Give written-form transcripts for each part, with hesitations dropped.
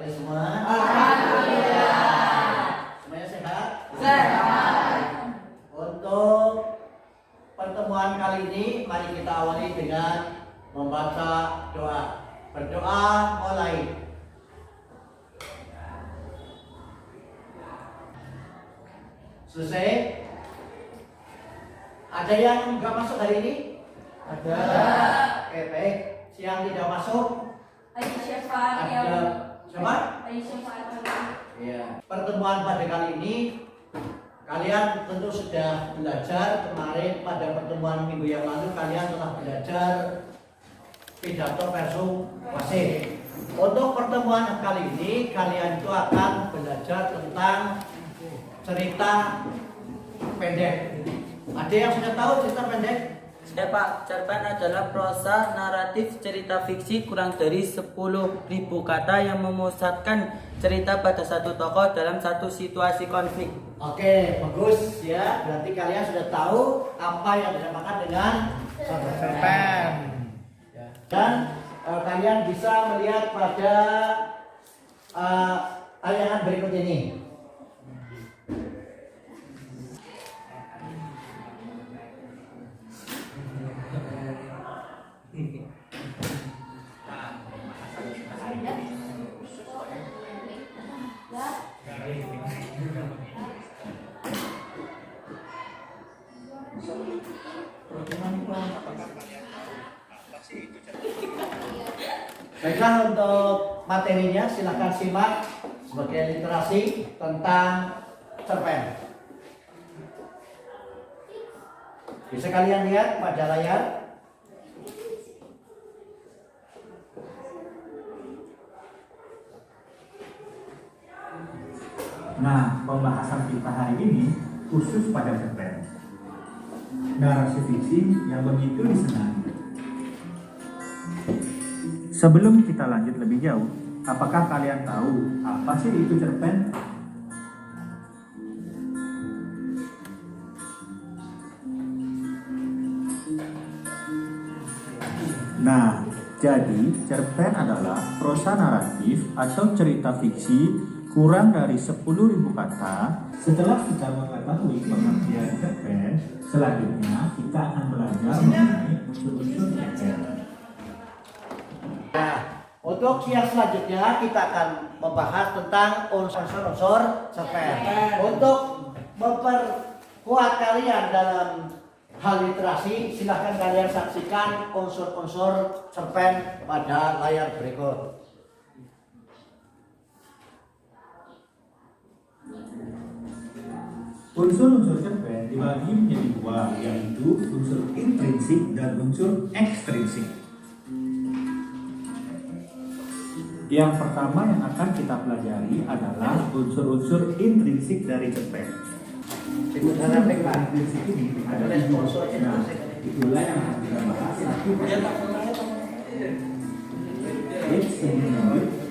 Kabarnya semua? Alhamdulillah. Semuanya sehat? Sehat. Untuk pertemuan kali ini, mari kita awali dengan membaca doa. Berdoa mulai. Selesai? Ada yang nggak masuk hari ini? Ada. Oke, baik. Yang tidak masuk? Ada. Siapa? Ya. Pertemuan pada kali ini, kalian tentu sudah belajar. Kemarin pada pertemuan minggu yang lalu kalian telah belajar pidato persuasif. Untuk pertemuan kali ini, kalian itu akan belajar tentang cerita pendek. Ada yang sudah tahu cerita pendek? Sudah Pak, cerpen adalah prosa naratif cerita fiksi kurang dari 10.000 kata yang memusatkan cerita pada satu tokoh dalam satu situasi konflik. Oke, bagus ya. Berarti kalian sudah tahu apa yang dinamakan dengan cerpen. Dan kalian bisa melihat pada tayangan berikut ini. Baiklah, untuk materinya silakan simak sebagai literasi tentang cerpen. Bisa kalian lihat pada layar. Nah, pembahasan kita hari ini khusus pada cerpen. Narasi fiksi yang begitu disenangi. Sebelum kita lanjut lebih jauh, apakah kalian tahu apa sih itu cerpen? Nah, jadi cerpen adalah prosa naratif atau cerita fiksi kurang dari 10.000 kata. Setelah kita mengetahui pengertian cerpen, selanjutnya kita akan belajar mengenai unsur-unsur cerpen. Nah, untuk yang selanjutnya kita akan membahas tentang unsur-unsur cerpen. Untuk memperkuat kalian dalam hal literasi, silahkan kalian saksikan unsur-unsur cerpen pada layar berikut. Unsur-unsur cerpen dibagi menjadi dua, yaitu unsur intrinsik dan unsur ekstrinsik. Yang pertama yang akan kita pelajari adalah unsur-unsur intrinsik dari cerpen. Unsur intrinsik ini adalah unsur intrinsik. Itulah yang akan kita bahas satu persatu.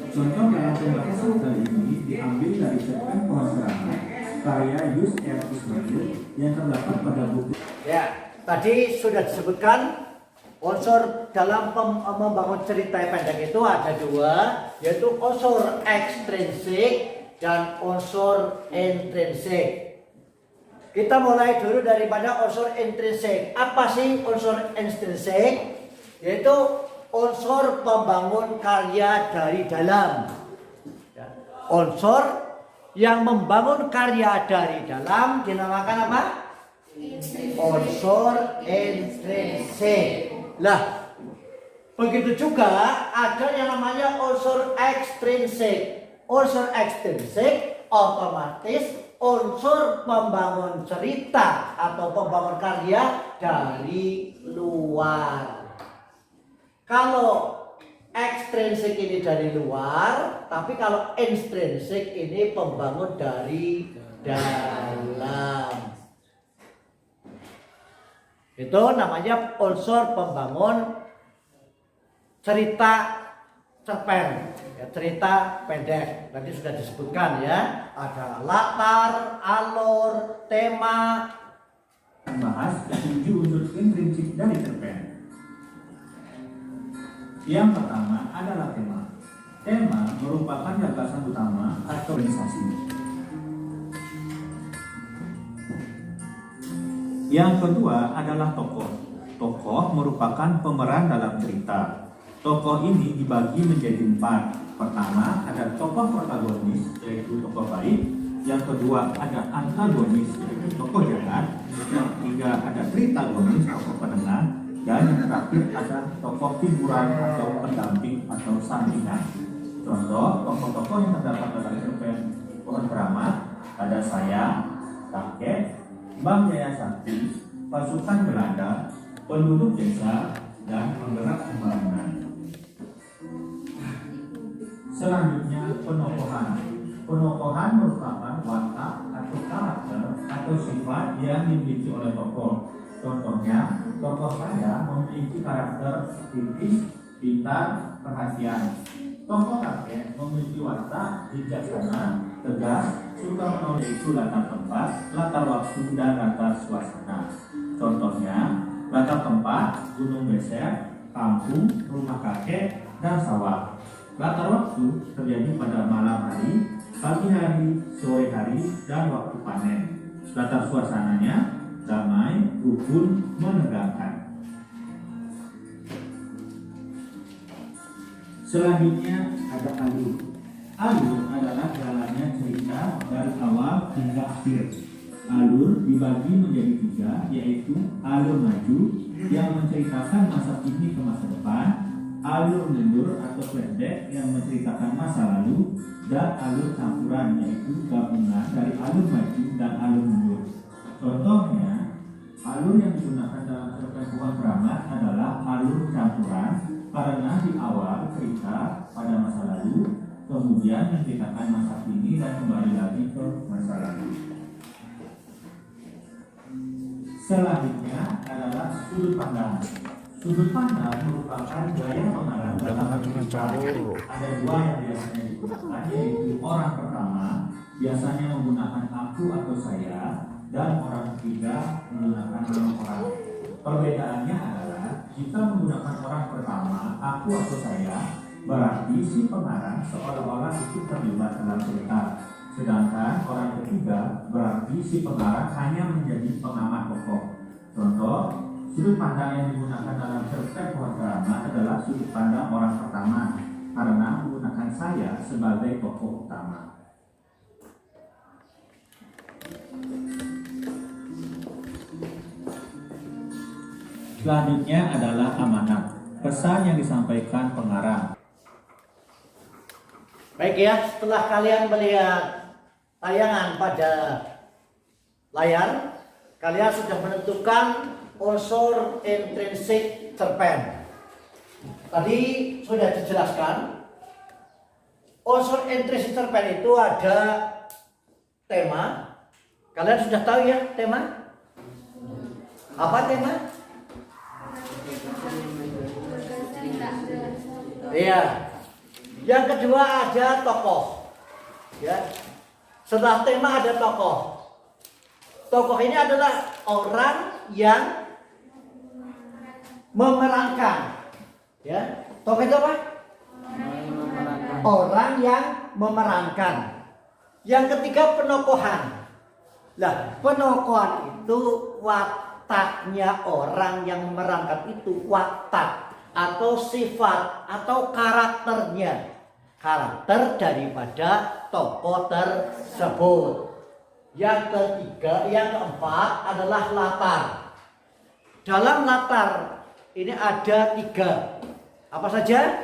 Contoh dalam pembahasan kali ini diambil dari cerpen Pohon Keramat karya Yus R. Ismail yang terdapat pada buku. Ya, tadi sudah disebutkan unsur dalam membangun cerita pendek itu ada dua, yaitu unsur ekstrinsik dan unsur intrinsik. Kita mulai dulu daripada unsur intrinsik. Apa sih unsur intrinsik? Yaitu unsur pembangun karya dari dalam. Unsur yang membangun karya dari dalam dinamakan apa? Unsur intrinsik. Lah, begitu juga ada yang namanya unsur ekstrinsik. Unsur ekstrinsik otomatis unsur pembangun cerita atau pembangun karya dari luar. Kalau ekstrinsik ini dari luar, tapi kalau intrinsik ini pembangun dari dalam. Itu namanya unsur pembangun cerita cerpen, ya, cerita pendek. Tadi sudah disebutkan ya, ada latar, alur, tema. Membahas 7 unsur intrinsik dari cerpen. Yang pertama adalah tema. Tema merupakan gagasan utama atau organisasi. Yang kedua adalah tokoh. Tokoh merupakan pemeran dalam cerita. Tokoh ini dibagi menjadi 4. Pertama, ada tokoh protagonis, yaitu tokoh baik. Yang kedua, ada antagonis, yaitu tokoh jahat. Yang ketiga, ada tritagonis, tokoh penengah. Dan yang terakhir, ada tokoh figuran atau pendamping atau sampingan. Contoh, tokoh-tokoh yang terdapat dalam cerpen Pohon Keramat ada saya, kakek, Bank Jaya Sakti, pasukan Belanda, penduduk desa, dan penggerak pembangunan. Selanjutnya, penokohan. Penokohan merupakan watak atau karakter atau sifat yang dimiliki oleh tokoh. Contohnya, tokoh saya memiliki karakter kritis, pintar, perhatian. Tokoh kakek memiliki watak bijaksana, tegas, suka menolong, yaitu latar tempat, latar waktu, dan latar suasana. Contohnya, latar tempat, gunung beser, kampung, rumah kakek, dan sawah. Latar waktu terjadi pada malam hari, pagi hari, sore hari, dan waktu panen. Latar suasananya damai, rukun, menegangkan. Selanjutnya ada alur. Alur adalah jalannya cerita dari awal hingga akhir. Alur dibagi menjadi 3, yaitu alur maju yang menceritakan masa kini ke masa depan, alur mundur atau flashback yang menceritakan masa lalu, dan alur campuran yaitu gabungan dari alur maju dan alur mundur. Contohnya, alur yang digunakan dalam cerpen Pohon Keramat adalah alur campuran karena di awal cerita pada masa lalu, kemudian menceritakan masa kini dan kembali lagi ke masa lalu. Selanjutnya adalah sudut pandang. Sudut pandang merupakan gaya pengarang dalam cerita. Ada 2 yang biasanya digunakan, yaitu orang pertama biasanya menggunakan aku atau saya, dan orang ketiga menggunakan orang. Perbedaannya adalah jika menggunakan orang pertama, aku atau saya, berarti si pengarang seolah-olah ikut terlibat dalam cerita. Sedangkan orang ketiga berarti si pengarang hanya menjadi pengamat pokok. Contoh, sudut pandang yang digunakan dalam cerpen Pohon Keramat adalah sudut pandang orang pertama karena menggunakan saya sebagai tokoh utama. Selanjutnya adalah amanat, pesan yang disampaikan pengarang. Baik ya, setelah kalian melihat tayangan pada layar, kalian sudah menentukan unsur intrinsik cerpen. Tadi sudah dijelaskan, unsur intrinsik cerpen itu ada tema. Kalian sudah tahu ya tema? Apa tema? Iya. Yang kedua ada tokoh. Ya. Setelah tema ada tokoh. Tokoh ini adalah orang yang memerankan. Ya. Tokoh itu apa? Orang yang memerankan. Yang ketiga penokohan. Lah, penokohan itu wataknya orang yang memerankan itu, watak atau sifat atau karakternya, karakter daripada tokoh tersebut. Yang ketiga, yang keempat adalah latar. Dalam latar ini ada 3. Apa saja?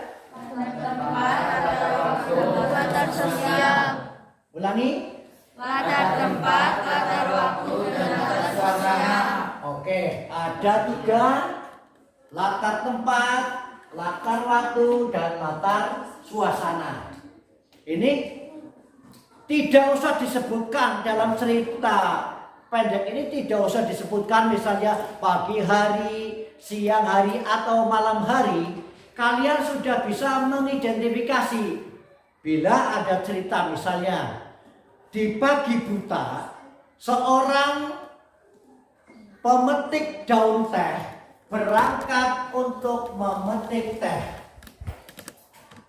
Latar sosial. Ulangi. Latar tempat, latar waktu, dan latar suasana. Oke, ada 3. Latar tempat, latar waktu, dan latar suasana. Ini tidak usah disebutkan dalam cerita pendek ini, tidak usah disebutkan misalnya pagi hari, siang hari, atau malam hari. Kalian sudah bisa mengidentifikasi bila ada cerita misalnya di pagi buta seorang pemetik daun teh berangkat untuk memetik teh.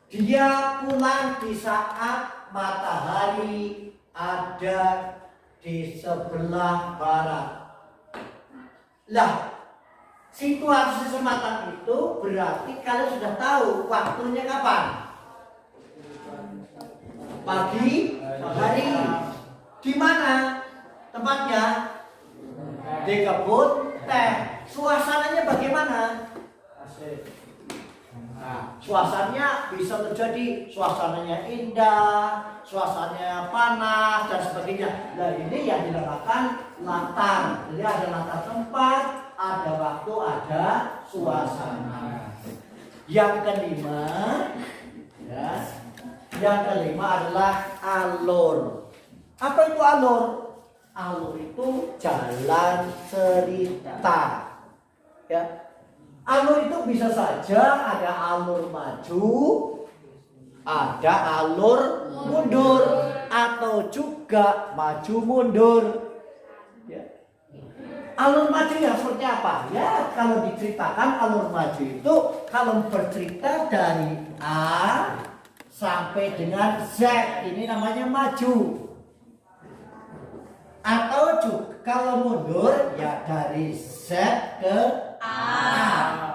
Dia pulang di saat matahari ada di sebelah barat. Lah, situasi semacam itu berarti kalian sudah tahu waktunya kapan? Pagi hari. Di mana tempatnya? Di kebun teh. Suasananya bagaimana? Nah, suasananya bisa terjadi suasananya indah, suasananya panas dan sebagainya. Nah, ini yang dinamakan latar. Jadi ada latar tempat, ada waktu, ada suasana. Yang kelima, ya, yang kelima adalah alur. Apa itu alur? Alur itu jalan cerita. Ya. Alur itu bisa saja ada alur maju, ada alur mundur, atau juga maju mundur. Ya. Alur maju yang seperti apa? Ya, kalau diceritakan alur maju itu kalau bercerita dari A sampai dengan Z, ini namanya maju. Atau juga kalau mundur ya dari Z ke A.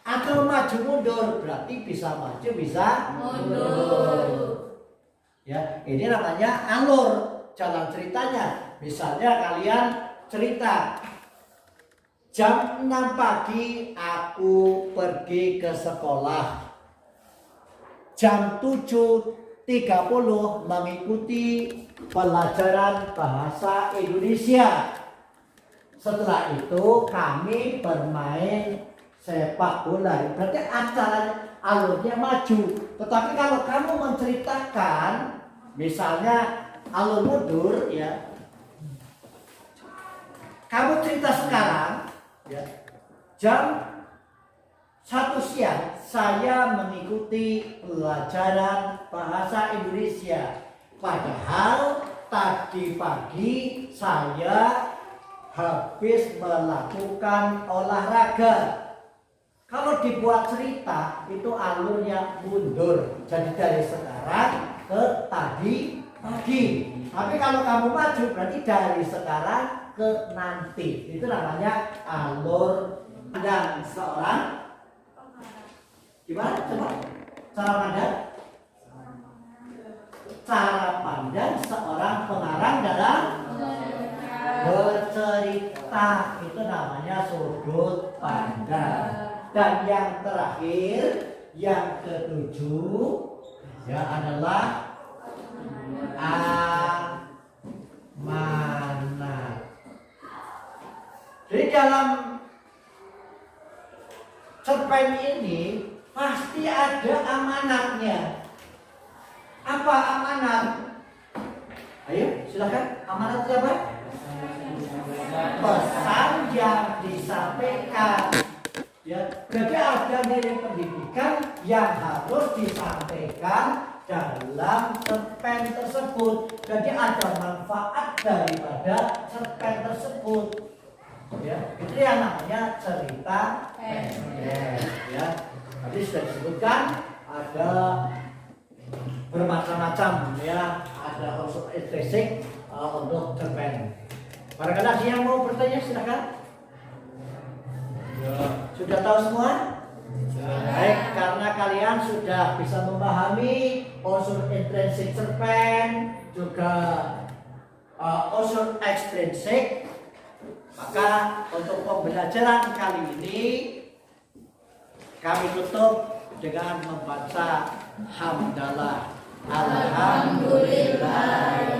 Atau maju mundur berarti bisa maju bisa mundur. Ya, ini namanya alur jalan ceritanya. Misalnya kalian cerita jam 6 pagi aku pergi ke sekolah. Jam 7.30 mengikuti pelajaran bahasa Indonesia. Setelah itu kami bermain sepak bola. Berarti acaranya alurnya maju. Tetapi kalau kamu menceritakan misalnya alur mundur, ya, kamu cerita sekarang, ya, jam 1 siang saya mengikuti pelajaran bahasa Indonesia. Padahal tadi pagi saya habis melakukan olahraga. Kalau dibuat cerita itu alurnya mundur. Jadi dari sekarang ke tadi pagi. Tapi kalau kamu maju berarti dari sekarang ke nanti. Itu namanya alur pandang seorang. Gimana? Coba cara pandang. Cara pandang seorang pengarang dalam bercerita itu namanya sudut pandang. Dan yang terakhir, yang ketujuh, ya adalah amanat. Jadi dalam cerpen ini pasti ada amanatnya. Apa amanat? Ayo silakan. Amanat itu apa? Pesan yang disampaikan. Ya, jadi ada nilai pendidikan yang harus disampaikan dalam cerpen tersebut. Jadi ada manfaat daripada cerpen tersebut. Ya, itu yang namanya cerita pendek. Ya, tadi sudah disebutkan ada bermacam-macam, ya, ada unsur intrinsik untuk cerpen. Barangkali ada yang mau bertanya silakan. Sudah tahu semua? Baik, karena kalian sudah bisa memahami unsur intrinsik cerpen, juga unsur ekstrinsik, maka untuk pembelajaran kali ini kami tutup dengan membaca hamdalah. Alhamdulillah.